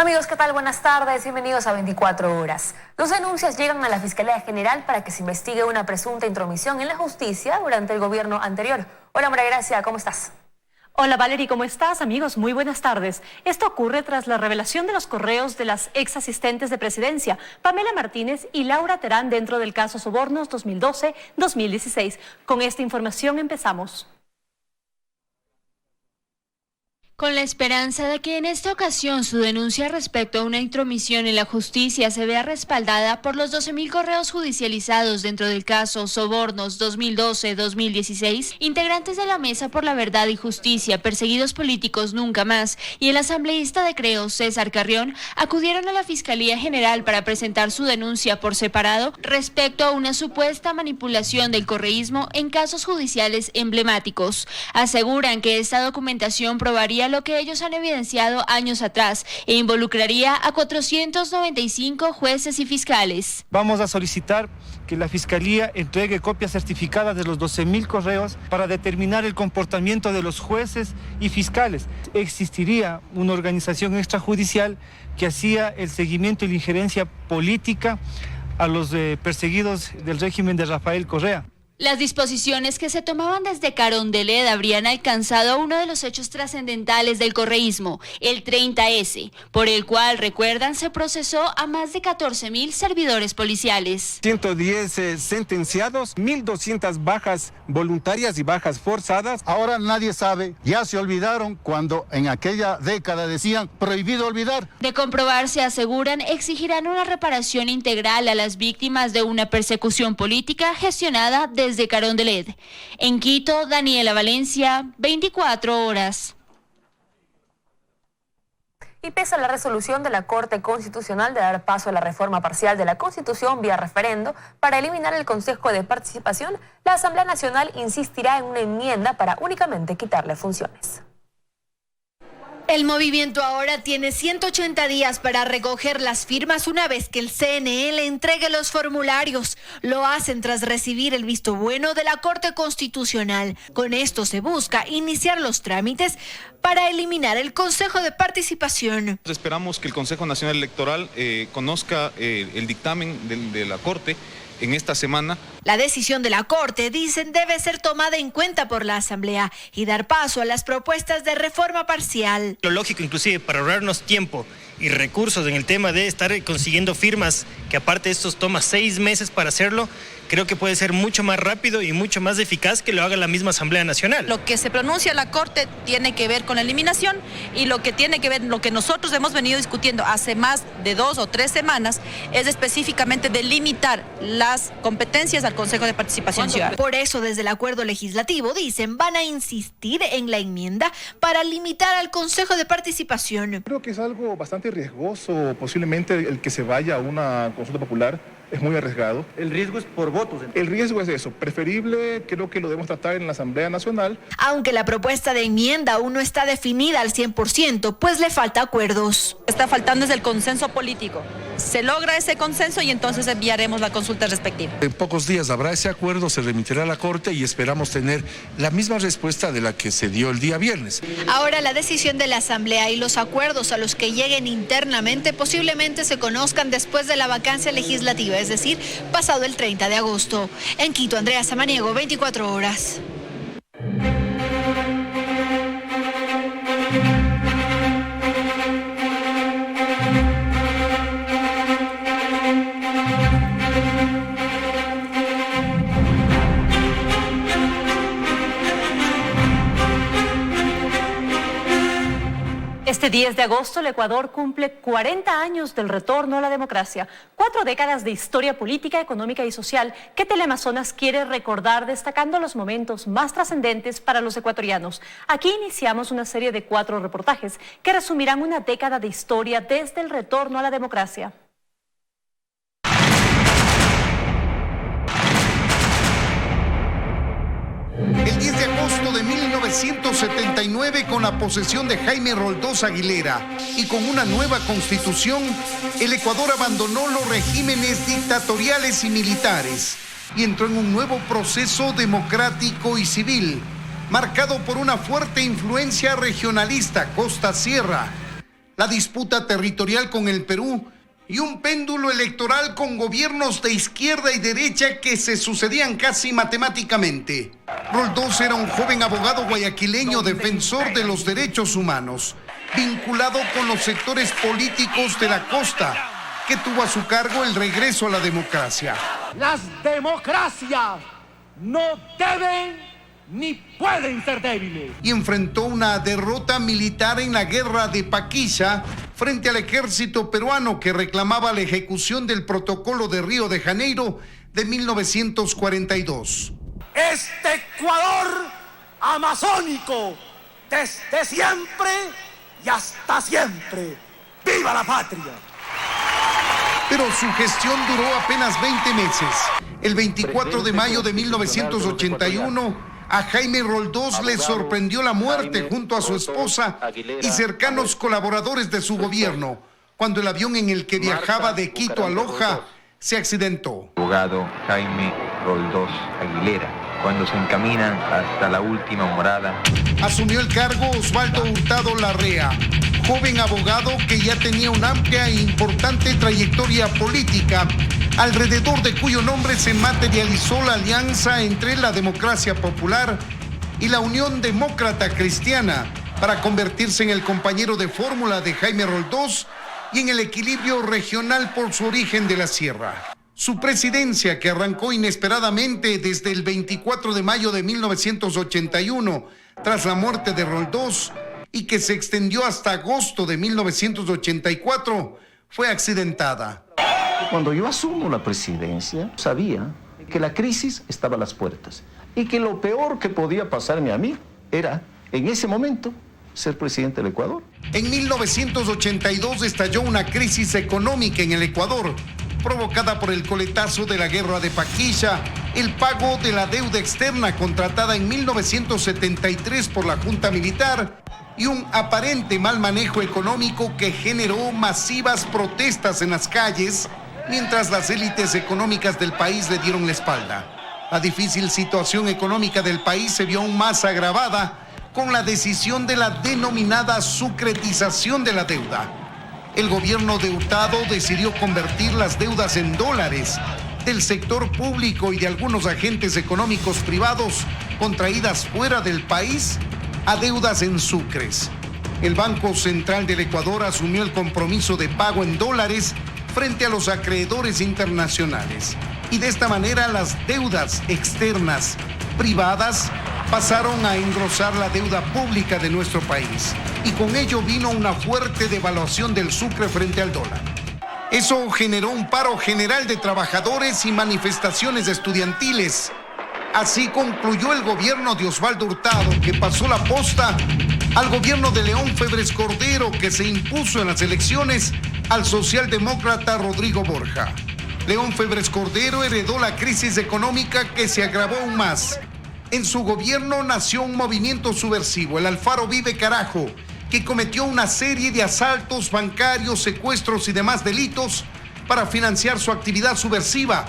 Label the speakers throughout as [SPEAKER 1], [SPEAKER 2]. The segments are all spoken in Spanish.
[SPEAKER 1] Amigos, ¿qué tal? Buenas tardes, bienvenidos a 24 horas. Dos denuncias llegan a la Fiscalía General para que se investigue una presunta intromisión en la justicia durante el gobierno anterior. Hola María Gracia, ¿cómo estás?
[SPEAKER 2] Hola Valerie, ¿cómo estás? Amigos, muy buenas tardes. Esto ocurre tras la revelación de los correos de las ex asistentes de presidencia, Pamela Martínez y Laura Terán, dentro del caso Sobornos 2012-2016. Con esta información empezamos.
[SPEAKER 3] Con la esperanza de que en esta ocasión su denuncia respecto a una intromisión en la justicia se vea respaldada por los 12.000 correos judicializados dentro del caso Sobornos 2012-2016, integrantes de la Mesa por la Verdad y Justicia, Perseguidos Políticos Nunca Más, y el asambleísta de Creo, César Carrión, acudieron a la Fiscalía General para presentar su denuncia por separado respecto a una supuesta manipulación del correísmo en casos judiciales emblemáticos. Aseguran que esta documentación probaría lo que ellos han evidenciado años atrás e involucraría a 495 jueces y fiscales.
[SPEAKER 4] Vamos a solicitar que la Fiscalía entregue copias certificadas de los 12.000 correos para determinar el comportamiento de los jueces y fiscales. Existiría una organización extrajudicial que hacía el seguimiento y la injerencia política a los perseguidos del régimen de Rafael Correa.
[SPEAKER 3] Las disposiciones que se tomaban desde Carondelet habrían alcanzado uno de los hechos trascendentales del correísmo, el 30S, por el cual, recuerdan, se procesó a más de 14.000 servidores policiales.
[SPEAKER 5] 110 sentenciados, 1.200 bajas voluntarias y bajas forzadas.
[SPEAKER 6] Ahora nadie sabe, ya se olvidaron cuando en aquella década decían prohibido olvidar.
[SPEAKER 3] De comprobarse, aseguran, exigirán una reparación integral a las víctimas de una persecución política gestionada desde Carondelet. En Quito, Daniela Valencia, 24 horas.
[SPEAKER 1] Y pese a la resolución de la Corte Constitucional de dar paso a la reforma parcial de la Constitución vía referendo para eliminar el Consejo de Participación, la Asamblea Nacional insistirá en una enmienda para únicamente quitarle funciones.
[SPEAKER 7] El movimiento ahora tiene 180 días para recoger las firmas una vez que el CNE le entregue los formularios. Lo hacen tras recibir el visto bueno de la Corte Constitucional. Con esto se busca iniciar los trámites para eliminar el Consejo de Participación.
[SPEAKER 8] Esperamos que el Consejo Nacional Electoral conozca el dictamen de la Corte en esta semana.
[SPEAKER 7] La decisión de la Corte, dicen, debe ser tomada en cuenta por la Asamblea y dar paso a las propuestas de reforma parcial.
[SPEAKER 9] Lo lógico, inclusive, para ahorrarnos tiempo y recursos en el tema de estar consiguiendo firmas, que aparte estos toma 6 meses para hacerlo, creo que puede ser mucho más rápido y mucho más eficaz que lo haga la misma Asamblea Nacional.
[SPEAKER 10] Lo que se pronuncia la Corte tiene que ver con la eliminación, y lo que tiene que ver, lo que nosotros hemos venido discutiendo hace más de 2 o 3 semanas, es específicamente delimitar las competencias al Consejo de Participación Ciudadana.
[SPEAKER 7] Por eso, desde el acuerdo legislativo, dicen, van a insistir en la enmienda para limitar al Consejo de Participación.
[SPEAKER 11] Creo que es algo bastante riesgoso, posiblemente el que se vaya a una consulta popular. Es muy arriesgado.
[SPEAKER 4] El riesgo es por votos.
[SPEAKER 11] El riesgo es eso. Preferible, creo que lo debemos tratar en la Asamblea Nacional.
[SPEAKER 7] Aunque la propuesta de enmienda aún no está definida al 100%, pues le falta acuerdos.
[SPEAKER 10] Está faltando es el consenso político. Se logra ese consenso y entonces enviaremos la consulta respectiva.
[SPEAKER 12] En pocos días habrá ese acuerdo, se remitirá a la Corte y esperamos tener la misma respuesta de la que se dio el día viernes.
[SPEAKER 7] Ahora la decisión de la Asamblea y los acuerdos a los que lleguen internamente posiblemente se conozcan después de la vacancia legislativa, es decir, pasado el 30 de agosto. En Quito, Andrea Samaniego, 24 horas.
[SPEAKER 2] Este 10 de agosto el Ecuador cumple 40 años del retorno a la democracia, 4 décadas de historia política, económica y social que Teleamazonas quiere recordar destacando los momentos más trascendentes para los ecuatorianos. Aquí iniciamos una serie de 4 reportajes que resumirán una década de historia desde el retorno a la democracia.
[SPEAKER 13] El 10 de agosto de 1979, con la posesión de Jaime Roldós Aguilera y con una nueva constitución, el Ecuador abandonó los regímenes dictatoriales y militares y entró en un nuevo proceso democrático y civil, marcado por una fuerte influencia regionalista costa-sierra. la disputa territorial con el Perú y un péndulo electoral con gobiernos de izquierda y derecha que se sucedían casi matemáticamente. Roldós era un joven abogado guayaquileño defensor de los derechos humanos, vinculado con los sectores políticos de la costa, que tuvo a su cargo el regreso a la democracia.
[SPEAKER 14] Las democracias no deben ni pueden ser débiles.
[SPEAKER 13] Y enfrentó una derrota militar en la guerra de Paquilla frente al ejército peruano que reclamaba la ejecución del protocolo de Río de Janeiro de 1942.
[SPEAKER 14] Este Ecuador amazónico, desde siempre y hasta siempre. ¡Viva la patria!
[SPEAKER 13] Pero su gestión duró apenas 20 meses. El 24 de mayo de 1981, a Jaime Roldós le sorprendió la muerte junto a su esposa y cercanos colaboradores de su gobierno, cuando el avión en el que viajaba de Quito a Loja se accidentó.
[SPEAKER 15] Abogado Jaime Roldós Aguilera, cuando se encaminan hasta la última morada.
[SPEAKER 13] Asumió el cargo Osvaldo Hurtado Larrea, joven abogado que ya tenía una amplia e importante trayectoria política, alrededor de cuyo nombre se materializó la alianza entre la Democracia Popular y la Unión Demócrata Cristiana para convertirse en el compañero de fórmula de Jaime Roldós y en el equilibrio regional por su origen de la sierra. Su presidencia, que arrancó inesperadamente desde el 24 de mayo de 1981, tras la muerte de Roldós, y que se extendió hasta agosto de 1984, fue accidentada.
[SPEAKER 16] Cuando yo asumo la presidencia, sabía que la crisis estaba a las puertas y que lo peor que podía pasarme a mí era, en ese momento, ser presidente del Ecuador.
[SPEAKER 13] En 1982 estalló una crisis económica en el Ecuador, provocada por el coletazo de la guerra de Paquilla, el pago de la deuda externa contratada en 1973 por la Junta Militar y un aparente mal manejo económico que generó masivas protestas en las calles, mientras las élites económicas del país le dieron la espalda. La difícil situación económica del país se vio aún más agravada con la decisión de la denominada sucretización de la deuda. El gobierno de Hurtado decidió convertir las deudas en dólares del sector público y de algunos agentes económicos privados contraídas fuera del país a deudas en sucres. El Banco Central del Ecuador asumió el compromiso de pago en dólares frente a los acreedores internacionales. Y de esta manera las deudas externas privadas pasaron a engrosar la deuda pública de nuestro país. Y con ello vino una fuerte devaluación del sucre frente al dólar. Eso generó un paro general de trabajadores y manifestaciones estudiantiles. Así concluyó el gobierno de Osvaldo Hurtado, que pasó la posta al gobierno de León Febres Cordero, que se impuso en las elecciones al socialdemócrata Rodrigo Borja. León Febres Cordero heredó la crisis económica que se agravó aún más. En su gobierno nació un movimiento subversivo, el Alfaro Vive Carajo, que cometió una serie de asaltos bancarios, secuestros y demás delitos para financiar su actividad subversiva,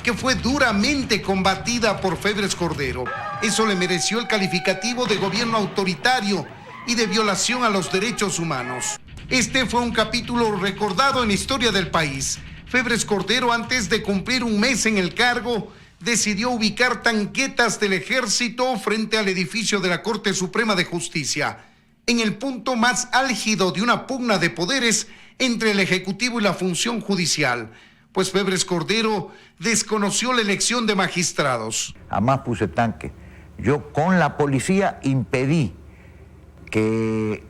[SPEAKER 13] que fue duramente combatida por Febres Cordero. Eso le mereció el calificativo de gobierno autoritario y de violación a los derechos humanos. Este fue un capítulo recordado en la historia del país. Febres Cordero, antes de cumplir un mes en el cargo, decidió ubicar tanquetas del ejército frente al edificio de la Corte Suprema de Justicia, en el punto más álgido de una pugna de poderes entre el Ejecutivo y la función judicial, pues Febres Cordero desconoció la elección de magistrados.
[SPEAKER 17] Jamás puse tanque. Yo con la policía impedí que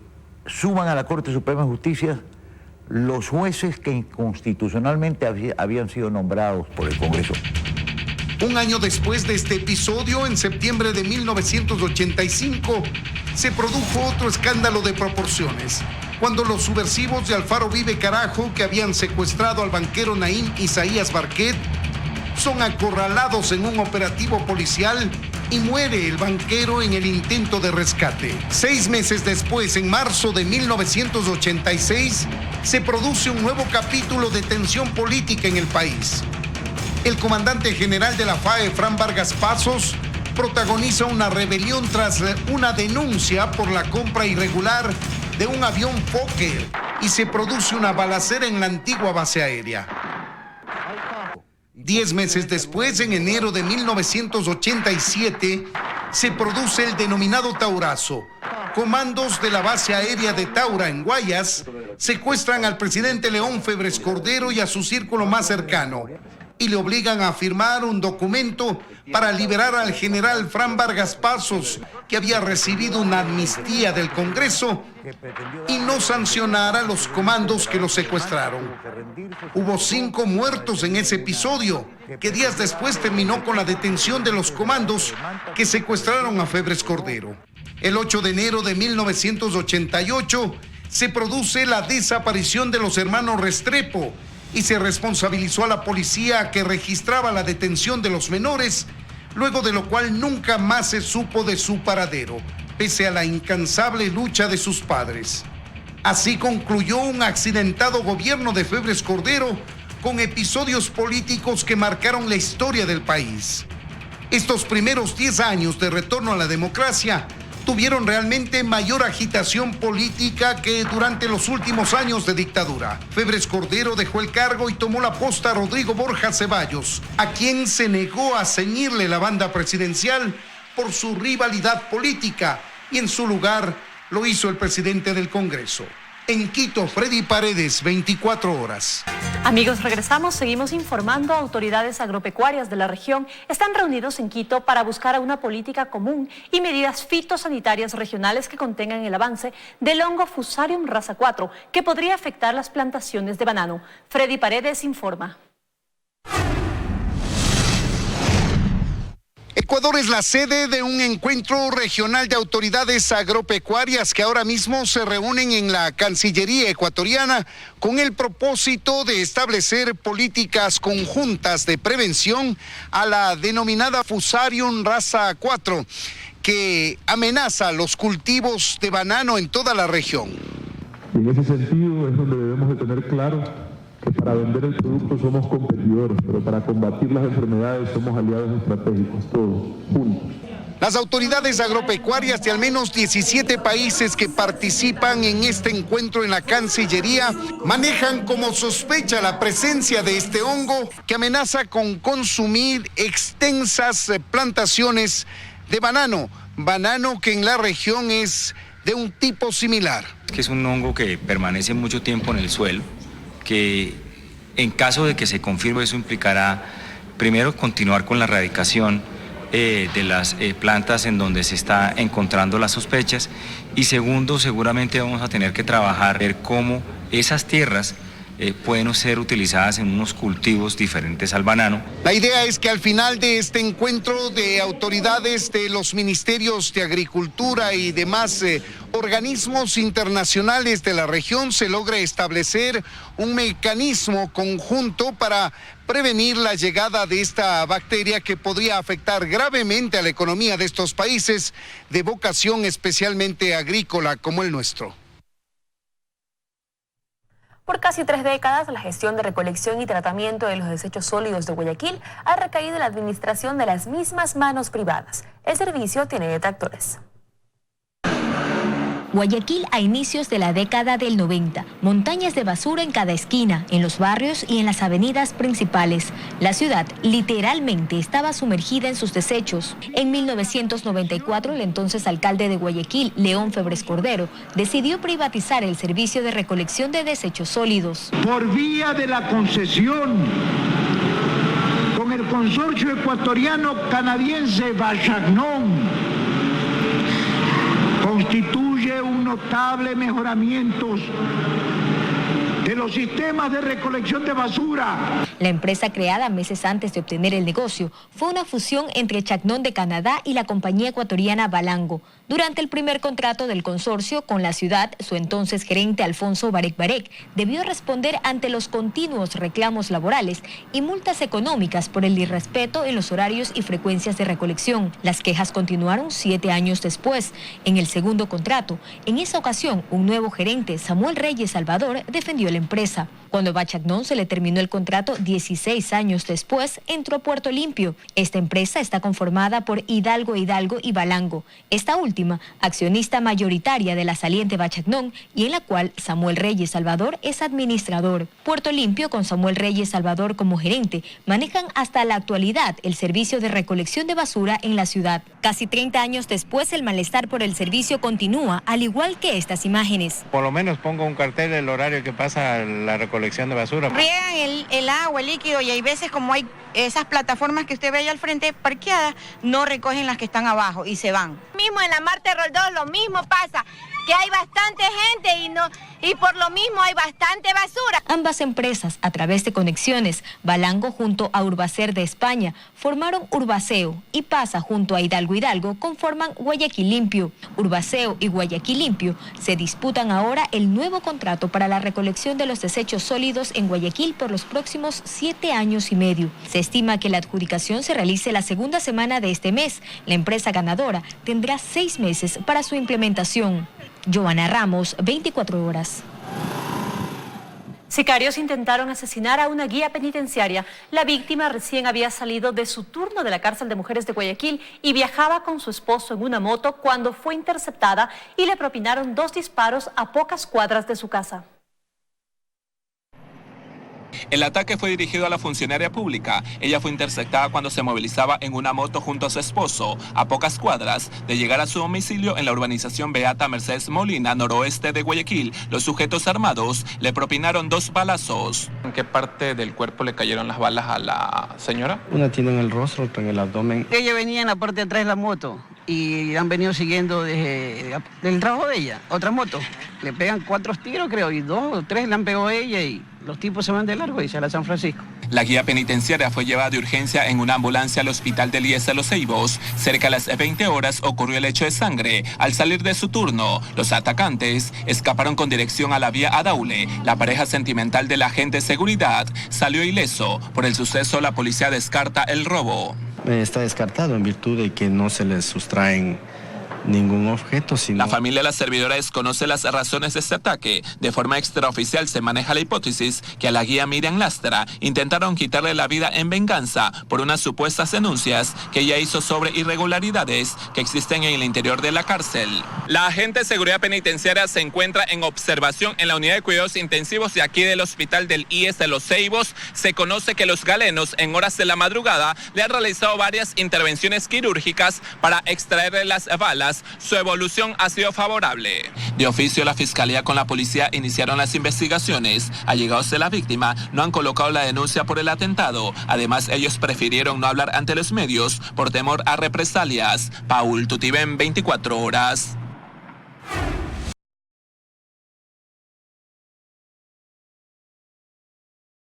[SPEAKER 17] suban a la Corte Suprema de Justicia los jueces que inconstitucionalmente habían sido nombrados por el Congreso.
[SPEAKER 13] Un año después de este episodio, en septiembre de 1985, se produjo otro escándalo de proporciones, cuando los subversivos de Alfaro Vive Carajo, que habían secuestrado al banquero Naim Isaías Barquet, son acorralados en un operativo policial y muere el banquero en el intento de rescate. 6 meses después, en marzo de 1986, se produce un nuevo capítulo de tensión política en el país. El comandante general de la FAE, Fran Vargas Pasos, protagoniza una rebelión tras una denuncia por la compra irregular de un avión Fokker y se produce una balacera en la antigua base aérea. 10 meses después, en enero de 1987, se produce el denominado Taurazo. Comandos de la base aérea de Taura, en Guayas, secuestran al presidente León Febres Cordero y a su círculo más cercano y le obligan a firmar un documento para liberar al general Fran Vargas Pasos, que había recibido una amnistía del Congreso, y no sancionar a los comandos que lo secuestraron. Hubo 5 muertos en ese episodio, que días después terminó con la detención de los comandos que secuestraron a Febres Cordero. El 8 de enero de 1988 se produce la desaparición de los hermanos Restrepo y se responsabilizó a la policía que registraba la detención de los menores, luego de lo cual nunca más se supo de su paradero, pese a la incansable lucha de sus padres. Así concluyó un accidentado gobierno de Febres Cordero con episodios políticos que marcaron la historia del país. Estos primeros 10 años de retorno a la democracia tuvieron realmente mayor agitación política que durante los últimos años de dictadura. Febres Cordero dejó el cargo y tomó la posta a Rodrigo Borja Ceballos, a quien se negó a ceñirle la banda presidencial por su rivalidad política, y en su lugar lo hizo el presidente del Congreso. En Quito, Freddy Paredes, 24 horas.
[SPEAKER 2] Amigos, regresamos. Seguimos informando. Autoridades agropecuarias de la región están reunidos en Quito para buscar una política común y medidas fitosanitarias regionales que contengan el avance del hongo Fusarium raza 4, que podría afectar las plantaciones de banano. Freddy Paredes informa.
[SPEAKER 13] Ecuador es la sede de un encuentro regional de autoridades agropecuarias que ahora mismo se reúnen en la Cancillería ecuatoriana con el propósito de establecer políticas conjuntas de prevención a la denominada Fusarium raza 4, que amenaza los cultivos de banano en toda la región.
[SPEAKER 18] En ese sentido es donde debemos de tener claro que para vender el producto somos competidores, pero para combatir las enfermedades somos aliados estratégicos, todos juntos.
[SPEAKER 13] Las autoridades agropecuarias de al menos 17 países que participan en este encuentro en la Cancillería manejan como sospecha la presencia de este hongo que amenaza con consumir extensas plantaciones de banano que en la región es de un tipo similar.
[SPEAKER 19] Que es un hongo que permanece mucho tiempo en el suelo, que en caso de que se confirme eso implicará primero continuar con la erradicación de las plantas en donde se está encontrando las sospechas, y segundo, seguramente vamos a tener que trabajar, ver cómo esas tierras pueden ser utilizadas en unos cultivos diferentes al banano.
[SPEAKER 13] La idea es que al final de este encuentro de autoridades de los ministerios de Agricultura y demás organismos internacionales de la región se logre establecer un mecanismo conjunto para prevenir la llegada de esta bacteria que podría afectar gravemente a la economía de estos países de vocación especialmente agrícola como el nuestro.
[SPEAKER 1] Por casi 3 décadas, la gestión de recolección y tratamiento de los desechos sólidos de Guayaquil ha recaído en la administración de las mismas manos privadas. El servicio tiene detractores.
[SPEAKER 20] Guayaquil a inicios de la década del 90. Montañas de basura en cada esquina, en los barrios y en las avenidas principales. La ciudad literalmente estaba sumergida en sus desechos. En 1994, el entonces alcalde de Guayaquil, León Febres Cordero, decidió privatizar el servicio de recolección de desechos sólidos.
[SPEAKER 21] Por vía de la concesión con el consorcio ecuatoriano canadiense Bachagnon, constituye un notable mejoramiento de los sistemas de recolección de basura.
[SPEAKER 20] La empresa creada meses antes de obtener el negocio fue una fusión entre Chacnón de Canadá y la compañía ecuatoriana Balango. Durante el primer contrato del consorcio con la ciudad, su entonces gerente Alfonso Barek Barek debió responder ante los continuos reclamos laborales y multas económicas por el irrespeto en los horarios y frecuencias de recolección. Las quejas continuaron 7 años después. En el segundo contrato, en esa ocasión, un nuevo gerente, Samuel Reyes Salvador, defendió la empresa. Cuando a Bachagnon se le terminó el contrato 16 años después, entró Puerto Limpio. Esta empresa está conformada por Hidalgo y Balango. Esta última última, accionista mayoritaria de la saliente Bachacnón y en la cual Samuel Reyes Salvador es administrador. Puerto Limpio, con Samuel Reyes Salvador como gerente, manejan hasta la actualidad el servicio de recolección de basura en la ciudad. Casi 30 años después, el malestar por el servicio continúa, al igual que estas imágenes.
[SPEAKER 5] Por lo menos pongo un cartel del horario que pasa la recolección de basura.
[SPEAKER 22] Riegan el agua, el líquido, y hay veces como hay esas plataformas que usted ve allá al frente parqueadas, no recogen las que están abajo y se van.
[SPEAKER 23] Mismo en la Marte Roldós lo mismo pasa, que hay bastante gente y por lo mismo hay bastante basura.
[SPEAKER 20] Ambas empresas, a través de conexiones, Balango junto a Urbacer de España, formaron Urbaceo, y Pasa junto a Hidalgo conforman Guayaquil Limpio. Urbaceo y Guayaquil Limpio se disputan ahora el nuevo contrato para la recolección de los desechos sólidos en Guayaquil por los próximos 7 años y medio. Se estima que la adjudicación se realice la segunda semana de este mes. La empresa ganadora tendrá 6 meses para su implementación. Joana Ramos, 24 horas.
[SPEAKER 2] Sicarios intentaron asesinar a una guía penitenciaria. La víctima recién había salido de su turno de la cárcel de mujeres de Guayaquil y viajaba con su esposo en una moto cuando fue interceptada y le propinaron 2 disparos a pocas cuadras de su casa.
[SPEAKER 24] El ataque fue dirigido a la funcionaria pública. Ella fue interceptada cuando se movilizaba en una moto junto a su esposo, a pocas cuadras de llegar a su domicilio en la urbanización Beata Mercedes Molina, noroeste de Guayaquil. Los sujetos armados le propinaron 2 balazos. ¿En qué parte del cuerpo le cayeron las balas a la señora?
[SPEAKER 25] Una tiene en el rostro, otra en el abdomen.
[SPEAKER 26] Ella venía en la parte de atrás de la moto y han venido siguiendo desde el trabajo de ella, otra moto. Le pegan 4 tiros, creo, y 2 o 3 le han pegado a ella y los tipos se van de largo y se a San Francisco.
[SPEAKER 24] La guía penitenciaria fue llevada de urgencia en una ambulancia al hospital del IES de Los Ceibos. Cerca a las 20 horas ocurrió el hecho de sangre. Al salir de su turno, los atacantes escaparon con dirección a la vía Adaule. La pareja sentimental del agente de seguridad salió ileso. Por el suceso, la policía descarta el robo.
[SPEAKER 25] Está descartado en virtud de que no se les sustraen ningún objeto, sino...
[SPEAKER 24] La familia de la servidora desconoce las razones de este ataque. De forma extraoficial se maneja la hipótesis que a la guía Miriam Lastra intentaron quitarle la vida en venganza por unas supuestas denuncias que ella hizo sobre irregularidades que existen en el interior de la cárcel. La agente de seguridad penitenciaria se encuentra en observación en la unidad de cuidados intensivos de aquí del hospital del IES de Los Ceibos. Se conoce que los galenos en horas de la madrugada le han realizado varias intervenciones quirúrgicas para extraerle las balas. Su evolución ha sido favorable. De oficio, la Fiscalía con la policía iniciaron las investigaciones. Allegados de la víctima no han colocado la denuncia por el atentado. Además, ellos prefirieron no hablar ante los medios por temor a represalias. Paul Tutibén, 24 horas.